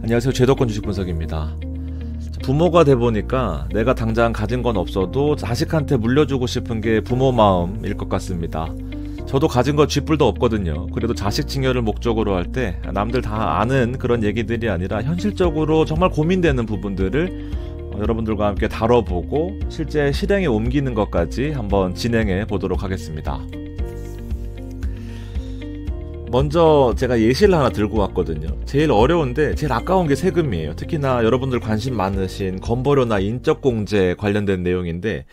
안녕하세요. 제도권 주식 분석입니다. 부모가 돼 보니까 내가 당장 가진 건 없어도 자식한테 물려주고 싶은 게 부모 마음일 것 같습니다. 저도 가진 거 쥐뿔도 없거든요. 그래도 자식 증여를 목적으로 할 때 남들 다 아는 그런 얘기들이 아니라 현실적으로 정말 고민되는 부분들을 여러분들과 함께 다뤄보고 실제 실행에 옮기는 것까지 한번 진행해 보도록 하겠습니다. 먼저 제가 예시를 하나 들고 왔거든요. 제일 어려운데 제일 아까운 게 세금이에요. 특히나 여러분들 관심 많으신 건보료나 인적공제 관련된 내용인데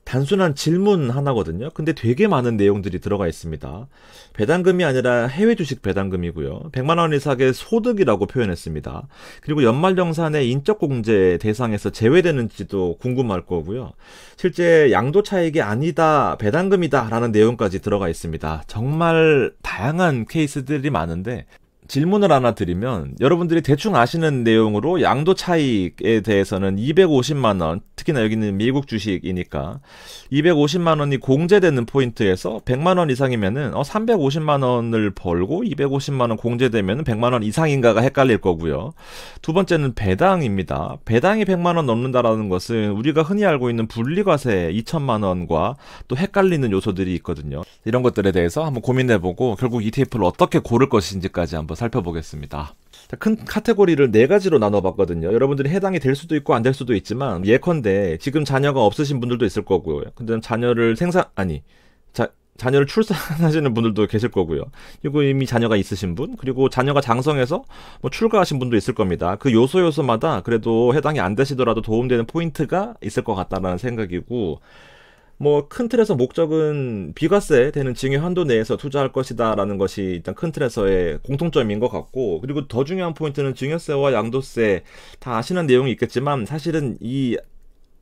단순한 질문 하나거든요. 근데 되게 많은 내용들이 들어가 있습니다. 배당금이 아니라 해외 주식 배당금이고요. 100만 원 이상의 소득이라고 표현했습니다. 그리고 연말정산의 인적공제 대상에서 제외되는지도 궁금할 거고요. 실제 양도 차익이 아니다, 배당금이다 라는 내용까지 들어가 있습니다. 정말 다양한 케이스들이 많은데 질문을 하나 드리면 여러분들이 대충 아시는 내용으로 양도 차익에 대해서는 250만원, 특히나 여기는 미국 주식이니까 250만원이 공제되는 포인트에서 100만원 이상이면은 350만원을 벌고 250만원 공제되면 100만원 이상인가가 헷갈릴 거고요. 두 번째는 배당입니다. 배당이 100만원 넘는다라는 것은 우리가 흔히 알고 있는 분리과세 2천만원과 또 헷갈리는 요소들이 있거든요. 이런 것들에 대해서 한번 고민해보고 결국 ETF를 어떻게 고를 것인지까지 한번 살펴보겠습니다. 큰 카테고리를 4가지로 나눠봤거든요. 여러분들이 해당이 될 수도 있고 안 될 수도 있지만 예컨대 지금 자녀가 없으신 분들도 있을 거고요. 근데 자녀를 자녀를 출산하시는 분들도 계실 거고요. 그리고 이미 자녀가 있으신 분, 그리고 자녀가 장성해서 출가하신 분도 있을 겁니다. 그 요소마다 그래도 해당이 안 되시더라도 도움되는 포인트가 있을 것 같다라는 생각이고, 큰 틀에서 목적은 비과세 되는 증여 한도 내에서 투자할 것이다 라는 것이 일단 큰 틀에서의 공통점인 것 같고, 그리고 더 중요한 포인트는 증여세와 양도세 다 아시는 내용이 있겠지만 사실은 이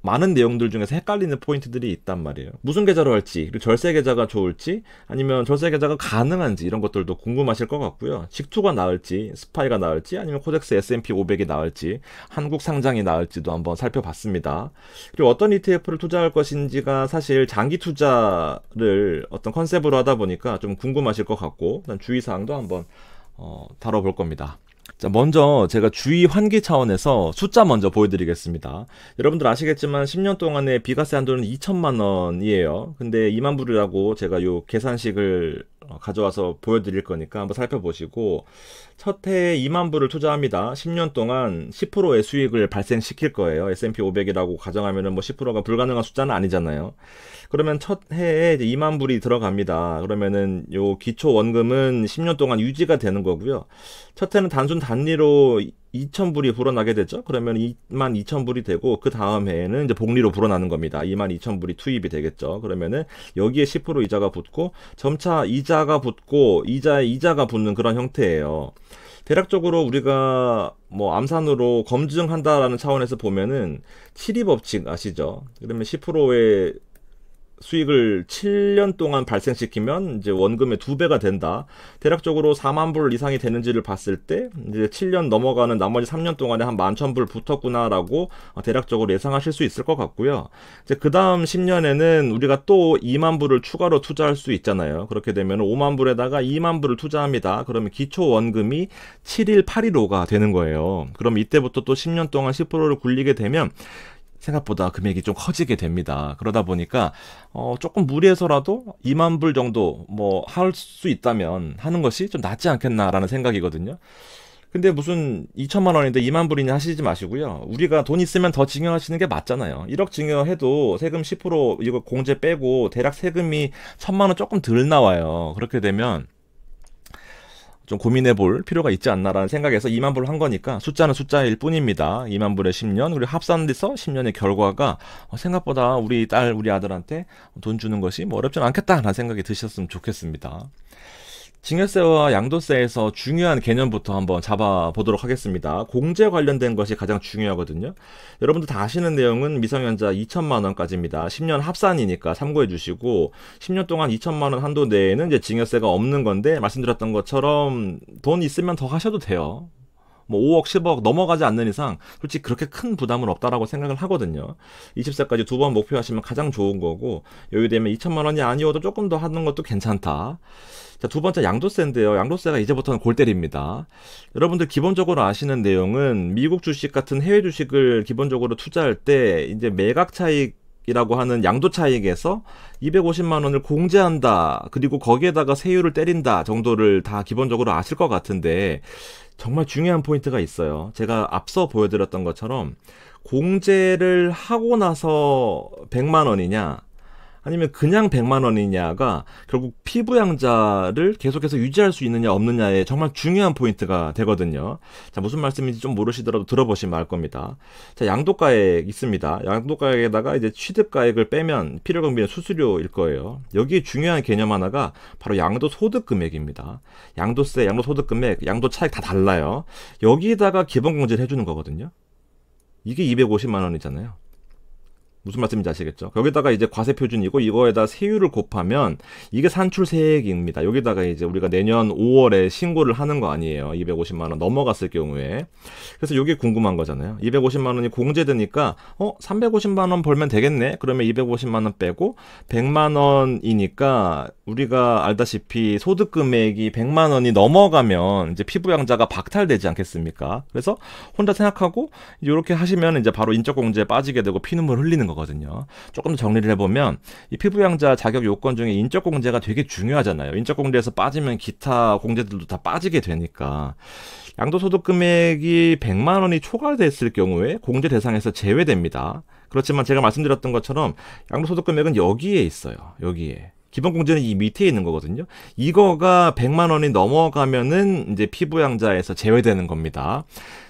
많은 내용들 중에서 헷갈리는 포인트들이 있단 말이에요. 무슨 계좌로 할지, 그리고 절세 계좌가 좋을지, 아니면 절세 계좌가 가능한지 이런 것들도 궁금하실 것 같고요. 직투가 나을지, 스파이가 나을지, 아니면 코덱스 S&P 500이 나을지, 한국 상장이 나을지도 한번 살펴봤습니다. 그리고 어떤 ETF를 투자할 것인지가 사실 장기 투자를 어떤 컨셉으로 하다 보니까 좀 궁금하실 것 같고, 일단 주의사항도 한번 다뤄볼 겁니다. 자, 먼저 제가 주의 환기 차원에서 숫자 먼저 보여드리겠습니다. 여러분들 아시겠지만 10년 동안의 비과세 한도는 2천만 원이에요. 근데 2만 불이라고 제가 요 계산식을 가져와서 보여드릴 거니까 한번 살펴보시고, 첫 해에 2만 불을 투자합니다. 10년 동안 10%의 수익을 발생시킬 거예요. S&P 500이라고 가정하면은 10%가 불가능한 숫자는 아니잖아요. 그러면 첫 해에 이제 2만 불이 들어갑니다. 그러면은 요 기초 원금은 10년 동안 유지가 되는 거고요. 첫 해는 단순 단리로 2,000불이 불어나게 되죠. 그러면 22,000불이 되고, 그 다음 해에는 이제 복리로 불어나는 겁니다. 22,000불이 투입이 되겠죠. 그러면은 여기에 10% 이자가 붙고, 점차 이자가 붙고, 이자에 이자가 붙는 그런 형태예요. 대략적으로 우리가 암산으로 검증한다라는 차원에서 보면은 7이 법칙 아시죠? 그러면 10%의 수익을 7년 동안 발생시키면 이제 원금의 2배가 된다. 대략적으로 4만 불 이상이 되는지를 봤을 때 이제 7년 넘어가는 나머지 3년 동안에 한 11,000불 붙었구나라고 대략적으로 예상하실 수 있을 것 같고요. 이제 그 다음 10년에는 우리가 또 2만 불을 추가로 투자할 수 있잖아요. 그렇게 되면 5만 불에다가 2만 불을 투자합니다. 그러면 기초 원금이 71815가 되는 거예요. 그럼 이때부터 또 10년 동안 10%를 굴리게 되면 생각보다 금액이 좀 커지게 됩니다. 그러다 보니까 조금 무리해서라도 2만 불 정도 할 수 있다면 하는 것이 좀 낫지 않겠나라는 생각이거든요. 근데 무슨 2천만 원인데 2만 불이냐 하시지 마시고요. 우리가 돈 있으면 더 증여하시는 게 맞잖아요. 1억 증여해도 세금 10% 이거 공제 빼고 대략 세금이 1,000만 원 조금 덜 나와요. 그렇게 되면 좀 고민해 볼 필요가 있지 않나라는 생각에서 2만 불을 한 거니까 숫자는 숫자일 뿐입니다. 2만 불에 10년, 그리고 합산돼서 10년의 결과가 생각보다 우리 딸, 우리 아들한테 돈 주는 것이 어렵진 않겠다라는 생각이 드셨으면 좋겠습니다. 증여세와 양도세에서 중요한 개념부터 한번 잡아보도록 하겠습니다. 공제 관련된 것이 가장 중요하거든요. 여러분들 다 아시는 내용은 미성년자 2천만 원까지입니다. 10년 합산이니까 참고해 주시고, 10년 동안 2천만 원 한도 내에는 이제 증여세가 없는 건데, 말씀드렸던 것처럼 돈 있으면 더 하셔도 돼요. 5억, 10억 넘어가지 않는 이상 솔직히 그렇게 큰 부담은 없다라고 생각을 하거든요. 20세까지 2번 목표하시면 가장 좋은 거고, 여유되면 2천만 원이 아니어도 조금 더 하는 것도 괜찮다. 자, 두 번째 양도세인데요. 양도세가 이제부터는 골 때립니다. 여러분들 기본적으로 아시는 내용은 미국 주식 같은 해외 주식을 기본적으로 투자할 때 이제 매각 차익이라고 하는 양도 차익에서 250만 원을 공제한다. 그리고 거기에다가 세율을 때린다 정도를 다 기본적으로 아실 것 같은데 정말 중요한 포인트가 있어요. 제가 앞서 보여드렸던 것처럼 공제를 하고 나서 100만 원이냐 아니면 그냥 100만 원이냐가 결국 피부양자를 계속해서 유지할 수 있느냐 없느냐에 정말 중요한 포인트가 되거든요. 자, 무슨 말씀인지 좀 모르시더라도 들어보시면 알 겁니다. 자, 양도가액 있습니다. 양도가액에다가 이제 취득가액을 빼면 필요경비는 수수료일 거예요. 여기에 중요한 개념 하나가 바로 양도소득금액입니다. 양도세, 양도소득금액, 양도차익 다 달라요. 여기에다가 기본공제를 해주는 거거든요. 이게 250만 원이잖아요. 무슨 말씀인지 아시겠죠? 여기다가 이제 과세표준이고 이거에다 세율을 곱하면 이게 산출세액입니다. 여기다가 이제 우리가 내년 5월에 신고를 하는 거 아니에요. 250만 원 넘어갔을 경우에. 그래서 이게 궁금한 거잖아요. 250만 원이 공제되니까 350만 원 벌면 되겠네. 그러면 250만 원 빼고 100만 원이니까 우리가 알다시피 소득 금액이 100만 원이 넘어가면 이제 피부양자가 박탈되지 않겠습니까? 그래서 혼자 생각하고 이렇게 하시면 이제 바로 인적공제에 빠지게 되고 피눈물 흘리는 거거든요. 조금 더 정리를 해보면 이 피부양자 자격 요건 중에 인적공제가 되게 중요하잖아요. 인적공제에서 빠지면 기타 공제들도 다 빠지게 되니까 양도소득 금액이 100만 원이 초과됐을 경우에 공제 대상에서 제외됩니다. 그렇지만 제가 말씀드렸던 것처럼 양도소득 금액은 여기에 있어요. 여기에. 기본공제는 이 밑에 있는 거거든요. 이거가 100만 원이 넘어가면은 이제 피부양자에서 제외되는 겁니다.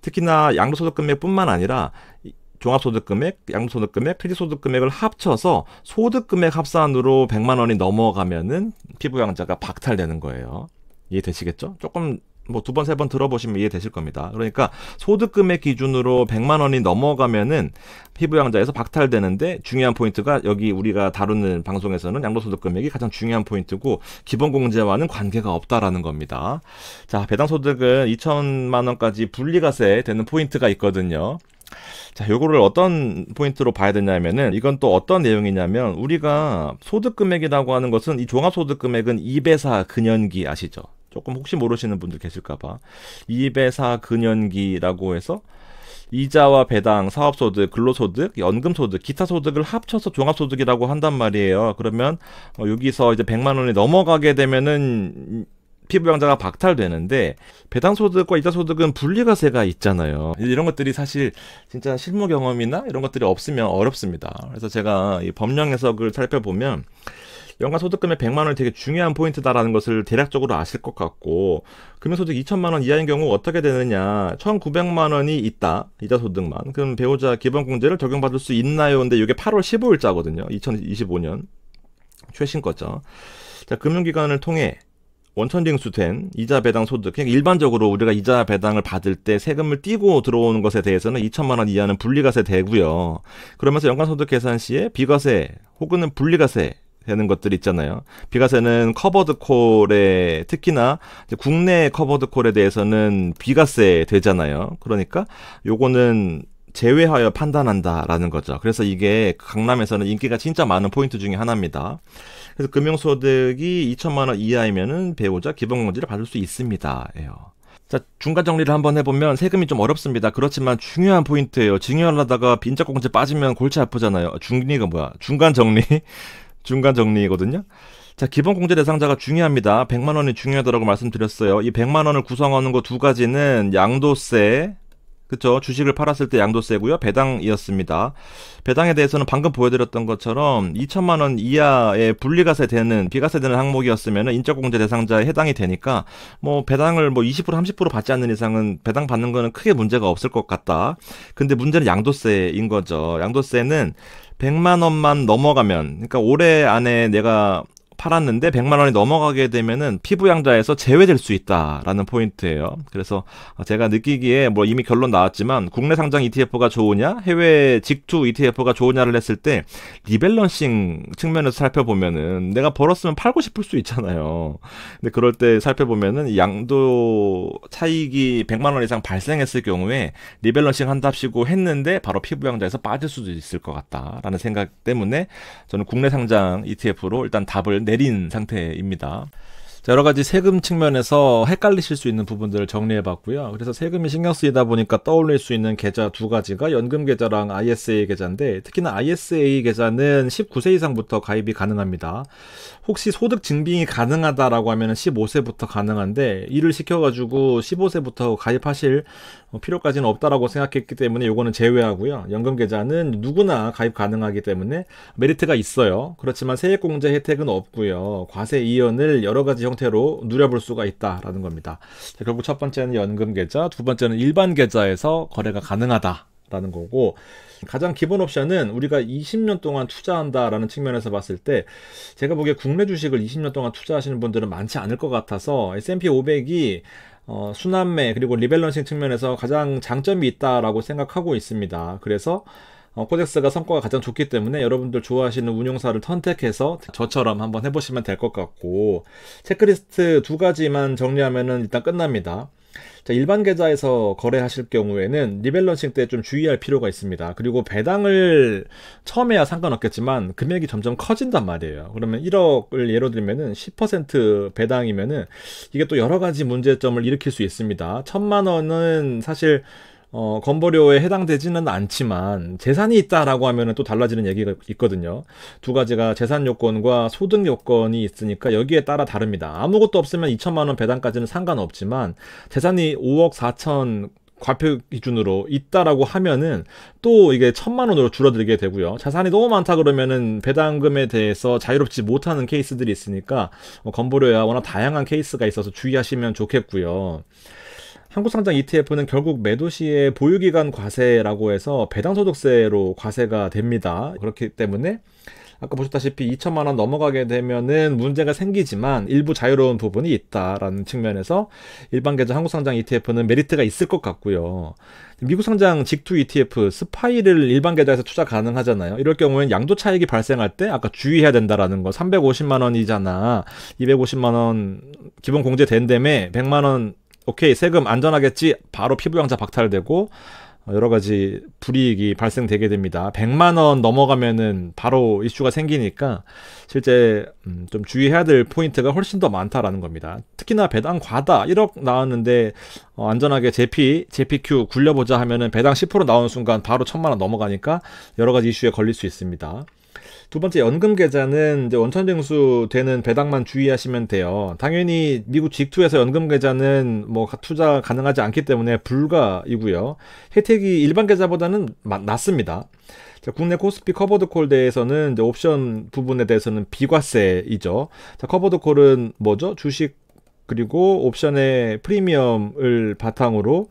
특히나 양도소득금액뿐만 아니라 종합소득금액, 양도소득금액, 퇴직소득금액을 합쳐서 소득금액 합산으로 100만 원이 넘어가면은 피부양자가 박탈되는 거예요. 이해되시겠죠? 조금 뭐 2번, 3번 들어보시면 이해되실 겁니다. 그러니까 소득금액 기준으로 100만 원이 넘어가면은 피부양자에서 박탈되는데 중요한 포인트가 여기 우리가 다루는 방송에서는 양도소득금액이 가장 중요한 포인트고 기본공제와는 관계가 없다라는 겁니다. 자, 배당소득은 2천만 원까지 분리과세 되는 포인트가 있거든요. 자, 요거를 어떤 포인트로 봐야 되냐면은 이건 또 어떤 내용이냐면 우리가 소득금액이라고 하는 것은 이 종합소득금액은 2배사 근연기 아시죠? 조금 혹시 모르시는 분들 계실까봐 2배사 근연기라고 해서 이자와 배당, 사업소득, 근로소득, 연금소득, 기타 소득을 합쳐서 종합소득이라고 한단 말이에요. 그러면 여기서 이제 100만 원이 넘어가게 되면은 피부양자가 박탈되는데 배당소득과 이자소득은 분리과세가 있잖아요. 이런 것들이 사실 진짜 실무 경험이나 이런 것들이 없으면 어렵습니다. 그래서 제가 이 법령 해석을 살펴보면 연간 소득금액 100만 원이 되게 중요한 포인트다라는 것을 대략적으로 아실 것 같고 금융소득 2천만 원 이하인 경우 어떻게 되느냐 1,900만 원이 있다 이자소득만 그럼 배우자 기본공제를 적용받을 수 있나요? 근데 이게 8월 15일자거든요 2025년 최신 거죠. 자, 금융기관을 통해 원천징수된 이자 배당 소득 그냥 일반적으로 우리가 이자 배당을 받을 때 세금을 띄고 들어오는 것에 대해서는 2천만 원 이하는 분리과세 되고요. 그러면서 연간소득 계산 시에 비과세 혹은 분리과세 되는 것들이 있잖아요. 비과세는 커버드 콜에 특히나 국내 커버드 콜에 대해서는 비과세 되잖아요. 그러니까 요거는 제외하여 판단한다라는 거죠. 그래서 이게 강남에서는 인기가 진짜 많은 포인트 중에 하나입니다. 그래서 금융소득이 2천만 원 이하이면은 배우자 기본공제를 받을 수 있습니다. 자, 중간 정리를 한번 해보면 세금이 좀 어렵습니다. 그렇지만 중요한 포인트예요. 증여하려다가 인적공제 빠지면 골치 아프잖아요. 중리가 뭐야? 중간 정리. 중간 정리거든요. 자, 기본공제 대상자가 중요합니다. 100만 원이 중요하다고 말씀드렸어요. 이 100만 원을 구성하는 거 두 가지는 양도세, 그쵸? 주식을 팔았을 때 양도세고요. 배당이었습니다. 배당에 대해서는 방금 보여드렸던 것처럼 2천만 원 이하의 분리과세 되는, 비과세 되는 항목이었으면 인적공제 대상자에 해당이 되니까 뭐 배당을 뭐 20% 30% 받지 않는 이상은 배당 받는 거는 크게 문제가 없을 것 같다. 근데 문제는 양도세인 거죠. 양도세는 100만 원만 넘어가면, 그러니까 올해 안에 내가 팔았는데 100만 원이 넘어가게 되면은 피부양자에서 제외될 수 있다라는 포인트예요. 그래서 제가 느끼기에 뭐 이미 결론 나왔지만 국내 상장 ETF가 좋으냐, 해외 직투 ETF가 좋으냐를 했을 때 리밸런싱 측면에서 살펴보면은 내가 벌었으면 팔고 싶을 수 있잖아요. 근데 그럴 때 살펴보면은 양도 차익이 100만 원 이상 발생했을 경우에 리밸런싱 한답시고 했는데 바로 피부양자에서 빠질 수도 있을 것 같다라는 생각 때문에 저는 국내 상장 ETF로 일단 답을 내린 상태입니다. 자, 여러 가지 세금 측면에서 헷갈리실 수 있는 부분들을 정리해 봤고요. 그래서 세금이 신경 쓰이다 보니까 떠올릴 수 있는 계좌 두 가지가 연금 계좌랑 ISA 계좌인데, 특히나 ISA 계좌는 19세 이상부터 가입이 가능합니다. 혹시 소득 증빙이 가능하다라고 하면 15세부터 가능한데, 이를 시켜가지고 15세부터 가입하실 필요까지는 없다라고 생각했기 때문에 요거는 제외하고요. 연금 계좌는 누구나 가입 가능하기 때문에 메리트가 있어요. 그렇지만 세액공제 혜택은 없고요. 과세 이연을 여러 가지 형태로 누려볼 수가 있다라는 겁니다. 자, 결국 첫 번째는 연금 계좌, 두 번째는 일반 계좌에서 거래가 가능하다라는 거고, 가장 기본 옵션은 우리가 20년 동안 투자한다라는 측면에서 봤을 때, 제가 보기에 국내 주식을 20년 동안 투자하시는 분들은 많지 않을 것 같아서 S&P 500이 순환매 그리고 리밸런싱 측면에서 가장 장점이 있다라고 생각하고 있습니다. 그래서 코덱스가 성과가 가장 좋기 때문에 여러분들 좋아하시는 운용사를 선택해서 저처럼 한번 해보시면 될 것 같고, 체크리스트 두 가지만 정리하면은 일단 끝납니다. 자, 일반 계좌에서 거래하실 경우에는 리밸런싱 때 좀 주의할 필요가 있습니다. 그리고 배당을 처음에야 상관없겠지만 금액이 점점 커진단 말이에요. 그러면 1억을 예로 들면은 10% 배당이면은 이게 또 여러 가지 문제점을 일으킬 수 있습니다. 1,000만 원은 사실 건보료에 해당되지는 않지만 재산이 있다라고 하면은 또 달라지는 얘기가 있거든요. 두 가지가 재산 요건과 소득 요건이 있으니까 여기에 따라 다릅니다. 아무것도 없으면 2,000만 원 배당까지는 상관없지만 재산이 5억 4천 과표 기준으로 있다라고 하면은 또 이게 1,000만 원으로 줄어들게 되고요. 자산이 너무 많다 그러면은 배당금에 대해서 자유롭지 못하는 케이스들이 있으니까 건보료야 워낙 다양한 케이스가 있어서 주의하시면 좋겠고요. 한국상장 ETF는 결국 매도 시에 보유기간 과세라고 해서 배당소득세로 과세가 됩니다. 그렇기 때문에 아까 보셨다시피 2,000만 원 넘어가게 되면은 문제가 생기지만 일부 자유로운 부분이 있다라는 측면에서 일반 계좌 한국상장 ETF는 메리트가 있을 것 같고요. 미국상장 직투 ETF 스파이를 일반 계좌에서 투자 가능하잖아요. 이럴 경우에는 양도 차익이 발생할 때 아까 주의해야 된다라는 거. 350만 원이잖아. 250만 원 기본 공제 된다며 100만 원 오케이, 세금 안전하겠지. 바로 피부양자 박탈되고 여러 가지 불이익이 발생되게 됩니다. 100만 원 넘어가면은 바로 이슈가 생기니까 실제 좀 주의해야 될 포인트가 훨씬 더 많다라는 겁니다. 특히나 배당 과다 1억 나왔는데 안전하게 JPQ 굴려보자 하면은 배당 10% 나오는 순간 바로 1,000만 원 넘어가니까 여러 가지 이슈에 걸릴 수 있습니다. 두 번째 연금 계좌는 이제 원천징수 되는 배당만 주의하시면 돼요. 당연히 미국 직투에서 연금 계좌는 뭐 투자 가능하지 않기 때문에 불가이고요. 혜택이 일반 계좌보다는 낮습니다. 자, 국내 코스피 커버드콜 대해서는 이제 옵션 부분에 대해서는 비과세이죠. 자, 커버드콜은 뭐죠? 주식 그리고 옵션의 프리미엄을 바탕으로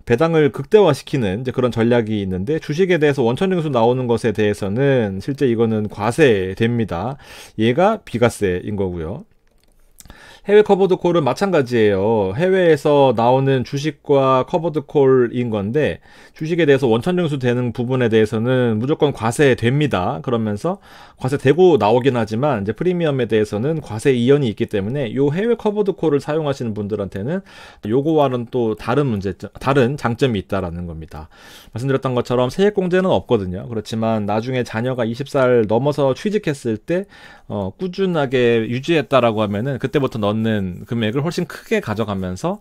배당을 극대화시키는 이제 그런 전략이 있는데, 주식에 대해서 원천징수 나오는 것에 대해서는 실제 이거는 과세됩니다. 얘가 비과세인 거고요. 해외 커버드 콜은 마찬가지예요. 해외에서 나오는 주식과 커버드 콜인 건데 주식에 대해서 원천징수 되는 부분에 대해서는 무조건 과세됩니다. 그러면서 과세되고 나오긴 하지만 이제 프리미엄에 대해서는 과세 이연이 있기 때문에 요 해외 커버드 콜을 사용하시는 분들한테는 요거와는 또 다른 문제점, 다른 장점이 있다라는 겁니다. 말씀드렸던 것처럼 세액공제는 없거든요. 그렇지만 나중에 자녀가 20살 넘어서 취직했을 때 꾸준하게 유지했다라고 하면은 그때부터 넣는 금액을 훨씬 크게 가져가면서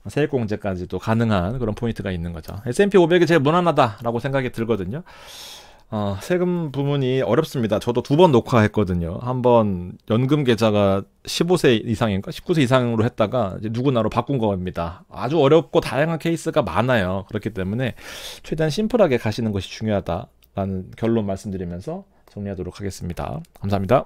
세액공제까지도 가능한 그런 포인트가 있는 거죠. S&P 500이 제일 무난하다라고 생각이 들거든요. 세금 부분이 어렵습니다. 저도 2번 녹화했거든요. 한번 연금 계좌가 15세 이상인가 19세 이상으로 했다가 이제 누구나로 바꾼 겁니다. 아주 어렵고 다양한 케이스가 많아요. 그렇기 때문에 최대한 심플하게 가시는 것이 중요하다라는 결론 말씀드리면서 정리하도록 하겠습니다. 감사합니다.